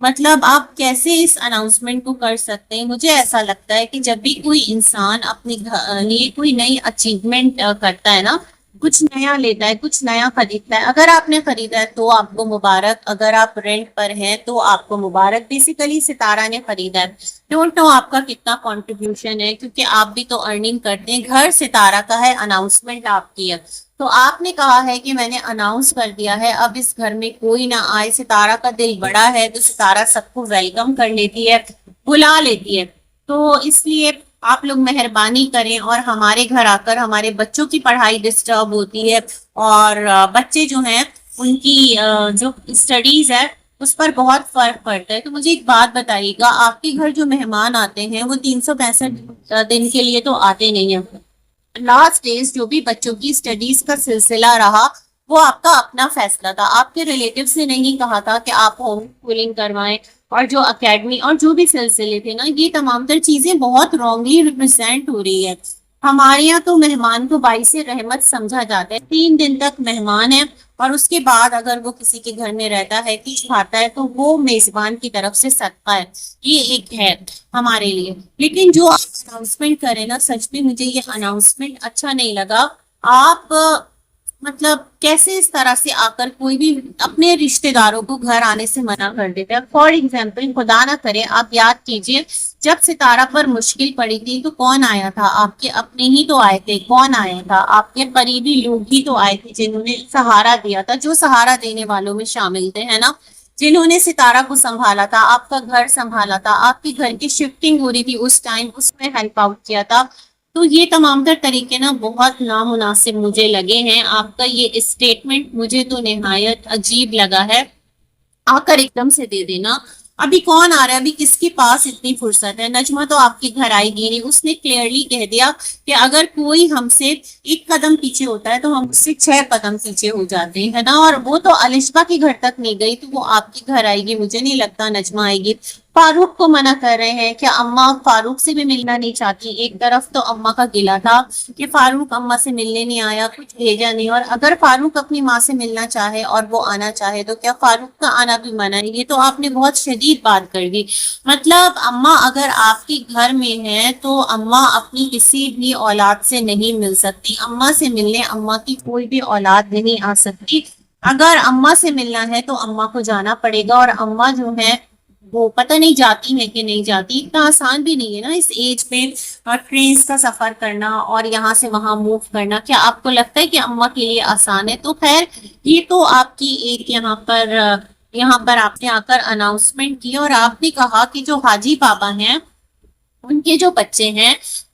مطلب آپ کیسے اس اناؤنسمنٹ کو کر سکتے ہیں؟ مجھے ایسا لگتا ہے کہ جب بھی کوئی انسان اپنے لیے کوئی نئی اچیومنٹ کرتا ہے نا، کچھ نیا لیتا ہے، کچھ نیا خریدتا ہے، اگر آپ نے خریدا ہے تو آپ کو مبارک، اگر آپ رینٹ پر ہیں تو آپ کو مبارک، بیسیکلی ستارہ نے خریدا ہے، ڈونٹ نو آپ کا کتنا کنٹریبیوشن ہے، کیونکہ آپ بھی تو ارننگ کرتے ہیں، گھر ستارہ کا ہے، اناؤنسمنٹ آپ کی ہے، تو آپ نے کہا ہے کہ میں نے اناؤنس کر دیا ہے، اب اس گھر میں کوئی نہ آئے، ستارہ کا دل بڑا ہے تو ستارہ سب کو ویلکم کر لیتی ہے، بلا لیتی ہے، تو اس لیے آپ لوگ مہربانی کریں، اور ہمارے گھر آ کر ہمارے بچوں کی پڑھائی ڈسٹرب ہوتی ہے، اور بچے جو ہیں ان کی جو اسٹڈیز ہے اس پر بہت فرق پڑتا ہے، تو مجھے ایک بات بتائیے گا، آپ کے گھر جو مہمان آتے ہیں وہ 365 دن کے لیے تو آتے نہیں ہیں، لاسٹ ڈیز جو بھی بچوں کی اسٹڈیز کا سلسلہ رہا وہ آپ کا اپنا فیصلہ تھا، آپ کے ریلیٹیو سے نہیں کہا تھا کہ آپ ہوم اسکولنگ کروائیں، اور جو اکیڈمی اور جو بھی سلسلے تھے نا، یہ تمام تر چیزیں بہت رانگلی ریپرزینٹ ہو رہی ہے، ہمارے یہاں تو مہمان کو باعث رحمت سمجھا جاتا ہے، 3 دن تک مہمان ہے، اور اس کے بعد اگر وہ کسی کے گھر میں رہتا ہے، کچھ کھاتا ہے، تو وہ میزبان کی طرف سے صدقہ ہے، یہ ایک ہے ہمارے لیے، لیکن جو آپ اناؤنسمنٹ کریں نا، سچ میں مجھے یہ اناؤنسمنٹ اچھا نہیں لگا، آپ مطلب کیسے اس طرح سے آ کر کوئی بھی اپنے رشتہ داروں کو گھر آنے سے منع کر دیتے ہیں؟ فار ایگزامپل، خدا نہ کرے، آپ یاد کیجئے جب ستارہ پر مشکل پڑی تھی تو کون آیا تھا؟ آپ کے اپنے ہی تو آئے تھے، کون آیا تھا؟ آپ کے قریبی لوگ ہی تو آئے تھے جنہوں نے سہارا دیا تھا، جو سہارا دینے والوں میں شامل تھے، ہے نا، جنہوں نے ستارہ کو سنبھالا تھا، آپ کا گھر سنبھالا تھا، آپ کے گھر کی شفٹنگ ہو رہی تھی اس ٹائم، اس میں ہیلپ آؤٹ کیا تھا، تو یہ تمام تر طریقے نا بہت نامناسب مجھے لگے ہیں، آپ کا یہ اسٹیٹمنٹ مجھے تو نہایت عجیب لگا ہے، آ کر ایک دم سے دے دینا، ابھی کون آ رہا ہے، ابھی کس کے پاس اتنی فرصت ہے؟ نجمہ تو آپ کے گھر آئے گی نہیں، اس نے کلیئرلی کہہ دیا کہ اگر کوئی ہم سے 1 قدم پیچھے ہوتا ہے تو ہم اس سے 6 قدم پیچھے ہو جاتے ہیں، ہے نا، اور وہ تو الشبا کے گھر تک نہیں گئی، تو وہ آپ کے گھر آئے گی؟ مجھے نہیں لگتا نجمہ آئے گی۔ فاروق کو منع کر رہے ہیں کہ اماں فاروق سے بھی ملنا نہیں چاہتی، ایک طرف تو اماں کا گلہ تھا کہ فاروق اماں سے ملنے نہیں آیا، کچھ بھیجا نہیں، اور اگر فاروق اپنی ماں سے ملنا چاہے اور وہ آنا چاہے تو کیا فاروق کا آنا بھی منع ہے؟ یہ تو آپ نے بہت شدید بات کر دی، مطلب اماں اگر آپ کے گھر میں ہے تو اماں اپنی کسی بھی اولاد سے نہیں مل سکتی، اماں سے ملنے اماں کی کوئی بھی اولاد نہیں آ سکتی، اگر اماں سے ملنا ہے تو اماں کو جانا پڑے گا، اور اماں جو ہے وہ پتہ نہیں جاتی ہے کہ نہیں جاتی، اتنا آسان بھی نہیں ہے نا اس ایج پہ ٹرینز کا سفر کرنا اور یہاں سے وہاں موو کرنا، کیا آپ کو لگتا ہے کہ اماں کے لیے آسان ہے؟ تو خیر، یہ تو آپ کی ایک یہاں پر آپ نے آ کر اناؤنسمنٹ کی، اور آپ نے کہا کہ جو حاجی بابا ہیں ان کے جو بچے ہیں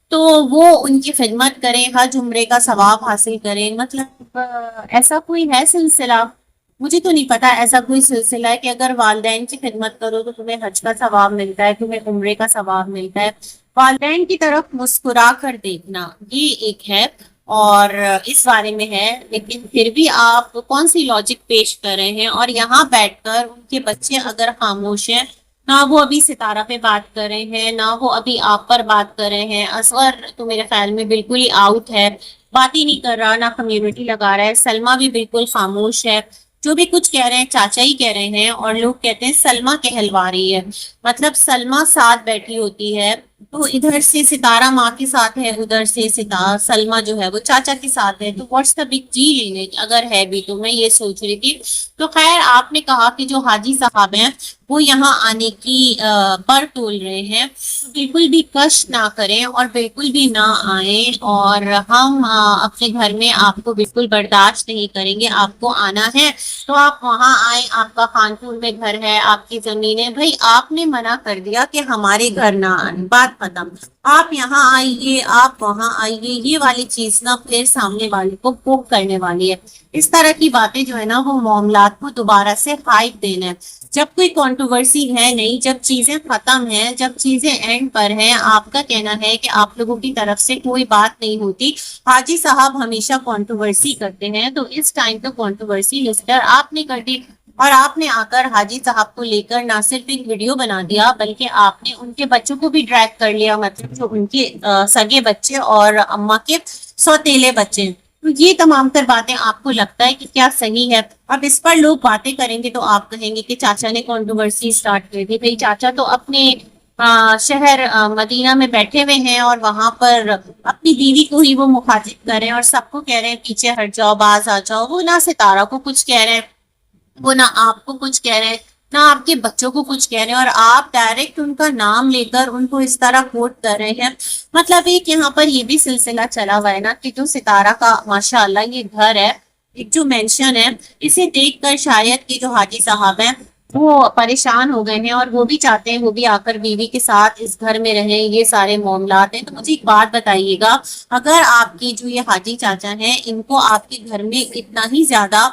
تو وہ ان کی خدمت کریں، حج عمرے کا ثواب حاصل کریں، مطلب ایسا کوئی ہے سلسلہ؟ مجھے تو نہیں پتا ایسا کوئی سلسلہ ہے کہ اگر والدین کی خدمت کرو تو تمہیں حج کا ثواب ملتا ہے، تمہیں عمرے کا ثواب ملتا ہے، والدین کی طرف مسکرا کر دیکھنا یہ ایک ہے، اور اس بارے میں ہے، لیکن پھر بھی آپ کون سی لاجک پیش کر رہے ہیں، اور یہاں بیٹھ کر ان کے بچے اگر خاموش ہیں، نہ وہ ابھی ستارہ پہ بات کر رہے ہیں، نہ وہ ابھی آپ پر بات کر رہے ہیں، اصغر تو میرے خیال میں بالکل ہی آؤٹ ہے، بات ہی نہیں کر رہا، نہ کمیونٹی لگا رہا ہے، سلمہ بھی بالکل خاموش ہے، جو بھی کچھ کہہ رہے ہیں چاچا ہی کہہ رہے ہیں، اور لوگ کہتے ہیں سلمہ کہلوا رہی ہے، مطلب سلمہ ساتھ بیٹھی ہوتی ہے تو ادھر سے ستارہ ماں کے ساتھ ہے، ادھر سے سلمہ جو ہے وہ چاچا کے ساتھ ہے، تو واٹس دا بگ ڈیل اگر ہے بھی، تو میں یہ سوچ رہی تھی، تو خیر آپ نے کہا کہ جو حاجی صاحب ہیں وہ یہاں آنے کی پر تول رہے ہیں، بالکل بھی کشٹ نہ کریں اور بالکل بھی نہ آئیں، اور ہم اپنے گھر میں آپ کو بالکل برداشت نہیں کریں گے، آپ کو آنا ہے تو آپ وہاں آئیں، آپ کا خانپور میں گھر ہے، آپ کی زمین ہے، بھائی آپ نے منع کر دیا کہ ہمارے گھر نہ آئیں، بات ختم، آپ یہاں آئیے، آپ وہاں آئیے، یہ والی چیز نا پھر سامنے والے کو پوک کرنے والی ہے، اس طرح کی باتیں جو ہے نا وہ معاملات کو دوبارہ سے ہائپ دینا ہے، جب کوئی کنٹروورسی ہے نہیں، جب چیزیں ختم ہیں، جب چیزیں اینڈ پر ہیں، آپ کا کہنا ہے کہ آپ لوگوں کی طرف سے کوئی بات نہیں ہوتی، حاجی صاحب ہمیشہ کنٹروورسی کرتے ہیں، تو اس ٹائم تو کنٹروورسی لسٹر آپ نے کر دی، اور آپ نے آ کر حاجی صاحب کو لے کر نہ صرف ایک ویڈیو بنا دیا بلکہ آپ نے ان کے بچوں کو بھی ڈریگ کر لیا، مطلب جو ان کے سگے بچے اور اماں کے سوتیلے بچے، تو یہ تمام تر باتیں آپ کو لگتا ہے کہ کیا صحیح ہے؟ اب اس پر لوگ باتیں کریں گے تو آپ کہیں گے کہ چاچا نے کنٹروورسی اسٹارٹ کر دی. بھائی چاچا تو اپنے شہر مدینہ میں بیٹھے ہوئے ہیں اور وہاں پر اپنی بیوی کو ہی وہ مخاطب کر رہے ہیں اور سب کو کہہ رہے ہیں پیچھے ہٹ جاؤ، باز آ جاؤ. وہ نہ ستارہ کو کچھ کہہ رہے ہیں، وہ نہ آپ کو کچھ کہہ رہے ہیں، نہ آپ کے بچوں کو کچھ کہہ رہے ہیں، اور آپ ڈائریکٹ ان کا نام لے کر ان کو اس طرح کوٹ کر رہے ہیں. مطلب ایک یہاں پر یہ بھی سلسلہ چلا ہوا ہے نا کہ جو ستارہ کا ماشاءاللہ یہ گھر ہے، ایک جو مینشن ہے، اسے دیکھ کر شاید کہ جو حاجی صاحب ہیں وہ پریشان ہو گئے ہیں اور وہ بھی چاہتے ہیں وہ بھی آ کر بیوی کے ساتھ اس گھر میں رہیں. یہ سارے معاملات ہیں. تو مجھے ایک بات بتائیے گا، اگر آپ کی جو یہ حاجی چاچا ہیں ان کو آپ کے گھر میں اتنا ہی زیادہ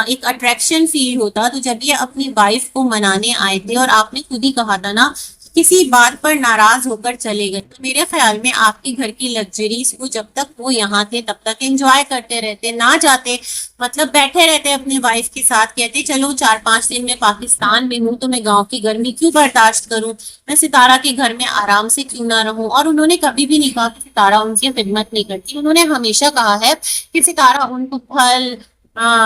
ایک اٹریکشن فیل ہوتا تو جب یہ اپنی وائف کو منانے آئے تھے اور آپ نے خود ہی کہا تھا نا کسی بات پر ناراض ہو کر چلے گئے، تو میرے خیال میں آپ کے گھر کی لگژریز کو جب تک وہ یہاں تھے تب تک انجوائے کرتے رہتے، نہ جاتے مطلب بیٹھے رہتے اپنی وائف کے ساتھ، کہتے چلو 4-5 دن میں پاکستان میں ہوں تو میں گاؤں کی گرمی کیوں برداشت کروں، میں ستارہ کے گھر میں آرام سے کیوں نہ رہوں. اور انہوں نے کبھی بھی نہیں کہا کہ ستارہ ان کی خدمت نہیں کرتی. انہوں نے ہمیشہ کہا ہے کہ ستارہ ان کو پھل،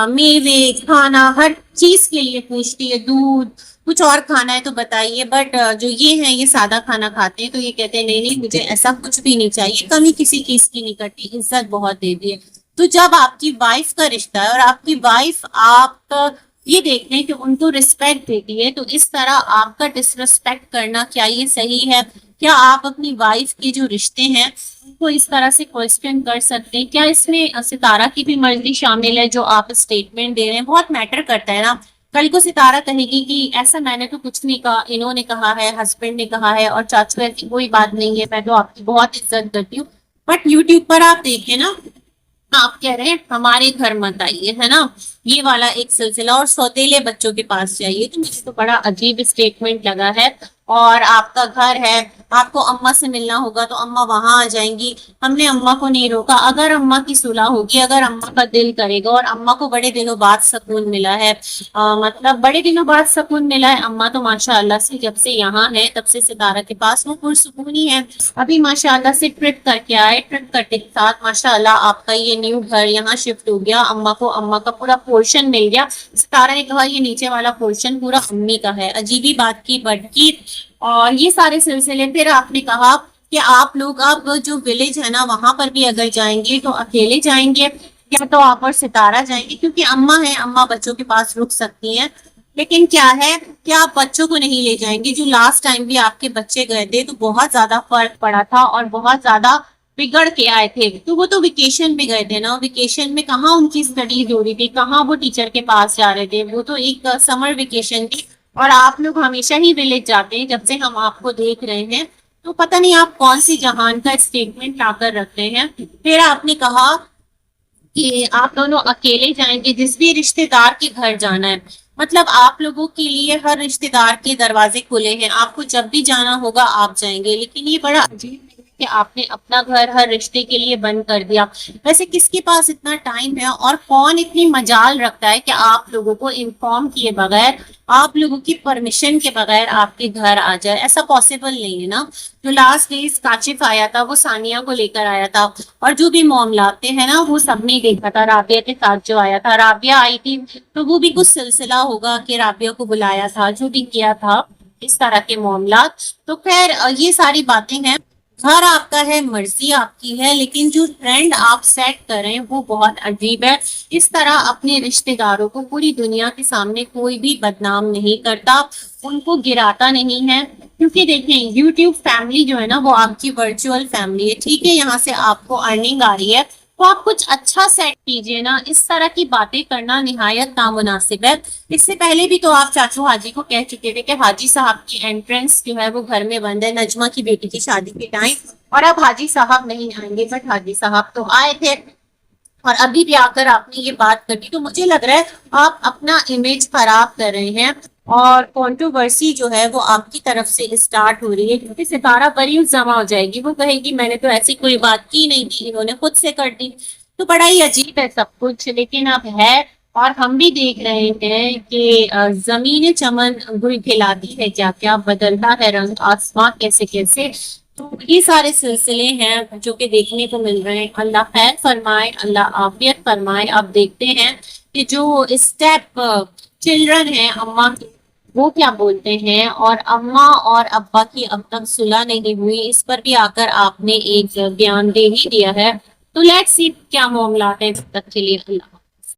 میوے، کھانا، ہر چیز کے لیے پوچھتی ہے. دودھ، کچھ اور کھانا ہے تو بتائیے، بٹ جو یہ ہیں یہ سادہ کھانا کھاتے ہیں تو یہ کہتے ہیں نہیں نہیں مجھے ایسا کچھ بھی نہیں چاہیے. کمی کسی چیز کی نہیں کرتی، عزت بہت دیتی ہے. تو جب آپ کی وائف کا رشتہ ہے اور آپ کی وائف آپ کا یہ دیکھتے ہیں کہ ان کو رسپیکٹ دیتی ہے، تو اس طرح آپ کا ڈس رسپیکٹ کرنا کیا یہ صحیح ہے؟ کیا آپ اپنی وائف کے جو رشتے ہیں ان کو اس طرح سے کوشچن کر سکتے ہیں؟ کیا اس میں ستارہ کی بھی مرضی شامل ہے جو آپ اسٹیٹمنٹ دے رہے ہیں؟ بہت میٹر کرتا ہے نا. کل کو ستارہ کہے گی کہ ایسا میں نے تو کچھ نہیں کہا، انہوں نے کہا ہے، ہسبینڈ نے کہا ہے، اور چاچو ایسی کوئی بات نہیں ہے، میں تو آپ کی بہت عزت کرتی ہوں. بٹ یوٹیوب پر آپ دیکھیں نا، آپ کہہ رہے ہیں ہمارے گھر مت آئیے، ہے نا، یہ والا ایک سلسلہ، اور سوتیلے بچوں کے پاس جائیے. تو مجھے تو بڑا عجیب اسٹیٹمنٹ لگا ہے. اور آپ کا گھر ہے، آپ کو اماں سے ملنا ہوگا تو اماں وہاں آ جائیں گی. ہم نے اماں کو نہیں روکا. اگر اماں کی صلح ہوگی، اگر اماں کا دل کرے گا، اور اماں کو بڑے دنوں بعد سکون ملا ہے، مطلب بڑے دنوں بعد سکون ملا ہے. اماں تو ماشاءاللہ سے جب سے یہاں ہے تب سے ستارہ کے پاس وہ پرسکون ہی ہے. ابھی ماشاءاللہ سے ٹرپ کر کے آئے، ٹرپ کرنے کے ساتھ ماشاءاللہ آپ کا یہ نیو گھر یہاں شفٹ ہو گیا. اماں کو اماں کا پورا پورشن مل گیا. ستارہ نے کہا یہ نیچے والا پورشن پورا امی کا ہے. عجیبی بات کی بڑھ کی. اور یہ سارے سلسلے. پھر آپ نے کہا کہ آپ لوگ اب جو ولیج ہے نا وہاں پر بھی اگر جائیں گے تو اکیلے جائیں گے یا تو آپ اور ستارہ جائیں گے، کیونکہ اماں ہیں، اماں بچوں کے پاس رک سکتی ہیں. لیکن کیا ہے کہ آپ بچوں کو نہیں لے جائیں گے؟ جو لاسٹ ٹائم بھی آپ کے بچے گئے تھے تو بہت زیادہ فرق پڑا تھا اور بہت زیادہ بگڑ کے آئے تھے. تو وہ تو ویکیشن میں گئے تھے نا، ویکیشن میں کہاں ان کی اسٹڈیز ہو رہی تھی، کہاں وہ ٹیچر کے پاس جا رہے تھے. وہ تو ایک سمر ویکیشن تھی. اور آپ لوگ ہمیشہ ہی ولیج جاتے ہیں جب سے ہم آپ کو دیکھ رہے ہیں. تو پتہ نہیں آپ کون سی جہان کا اسٹیٹمنٹ لا کر رکھتے ہیں. پھر آپ نے کہا کہ آپ دونوں اکیلے جائیں گے جس بھی رشتے دار کے گھر جانا ہے. مطلب آپ لوگوں کے لیے ہر رشتے دار کے دروازے کھلے ہیں، آپ کو جب بھی جانا ہوگا آپ جائیں گے. لیکن یہ بڑا عجیب ہے کہ آپ نے اپنا گھر ہر رشتے کے لیے بند کر دیا. ویسے کس کے پاس اتنا ٹائم ہے اور کون اتنی مجال رکھتا ہے کہ آپ لوگوں کو انفارم کیے بغیر، آپ لوگوں کی پرمیشن کے بغیر آپ کے گھر آ جائے؟ ایسا پاسبل نہیں ہے نا. جو لاسٹ ڈیز کاشف آیا تھا وہ ثانیہ کو لے کر آیا تھا، اور جو بھی معاملات ہیں نا وہ سب نے دیکھا تھا. رابعہ کے ساتھ جو آیا تھا، رابعہ آئی تھی تو وہ بھی کچھ سلسلہ ہوگا کہ رابعہ کو بلایا تھا، جو بھی کیا تھا اس طرح کے معاملات. تو خیر یہ ساری باتیں ہیں. گھر آپ کا ہے، مرضی آپ کی ہے، لیکن جو ٹرینڈ آپ سیٹ کریں وہ بہت عجیب ہے. اس طرح اپنے رشتہ داروں کو پوری دنیا کے سامنے کوئی بھی بدنام نہیں کرتا، ان کو گراتا نہیں ہے. کیونکہ دیکھیں یوٹیوب فیملی جو ہے نا وہ آپ کی ورچوئل فیملی ہے. ٹھیک ہے یہاں سے آپ کو ارننگ آ رہی ہے تو آپ کچھ اچھا سیٹ کیجئے نا. اس طرح کی باتیں کرنا نہایت نامناسب ہے. اس سے پہلے بھی تو آپ چاچو حاجی کو کہہ چکے تھے کہ حاجی صاحب کی انٹرنس جو ہے وہ گھر میں بند ہے نجمہ کی بیٹی کی شادی کے ٹائم، اور اب حاجی صاحب نہیں آئیں گے. بٹ حاجی صاحب تو آئے تھے اور ابھی بھی آ کر آپ نے یہ بات کر دی. تو مجھے لگ رہا ہے آپ اپنا امیج خراب کر رہے ہیں اور کنٹروورسی جو ہے وہ آپ کی طرف سے اسٹارٹ ہو رہی ہے. کیونکہ ستارہ بری جمع ہو جائے گی، وہ کہے گی میں نے تو ایسی کوئی بات کی نہیں تھی، انہوں نے خود سے کر دی. تو بڑا ہی عجیب ہے سب کچھ. لیکن اب ہے، اور ہم بھی دیکھ رہے ہیں کہ زمین چمن گل کھلاتی ہے کیا کیا، بدلتا ہے رنگ آسمان کیسے کیسے. تو یہ سارے سلسلے ہیں جو کہ دیکھنے کو مل رہے ہیں. اللہ خیر فرمائے, اللہ عافیت فرمائے. آپ دیکھتے ہیں کہ جو اسٹیپ چلڈرن ہیں اماں کے, وہ کیا بولتے ہیں, اور اماں اور ابا کی اب تک صلح نہیں ہوئی, اس پر بھی آ کر آپ نے ایک بیان دے ہی دیا ہے. تو لیٹس سی کیا معاملات ہیں. تب تک کے لیے اللہ